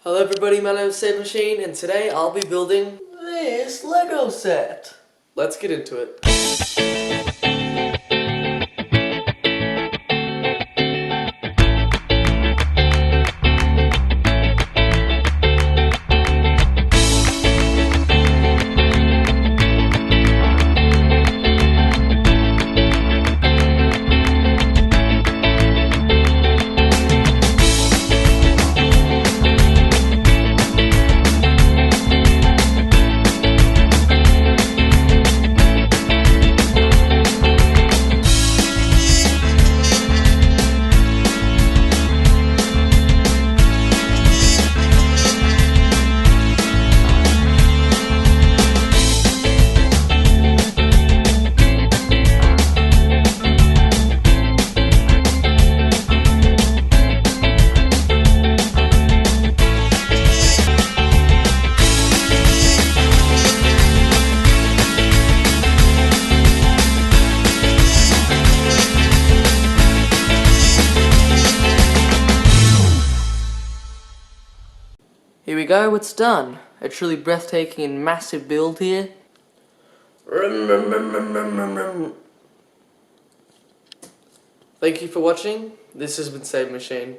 Hello everybody, my name is SaberMachine and today I'll be building this Lego set. Let's get into it. Here we go, it's done. A truly breathtaking and massive build here. Thank you for watching. This has been SaberMachine.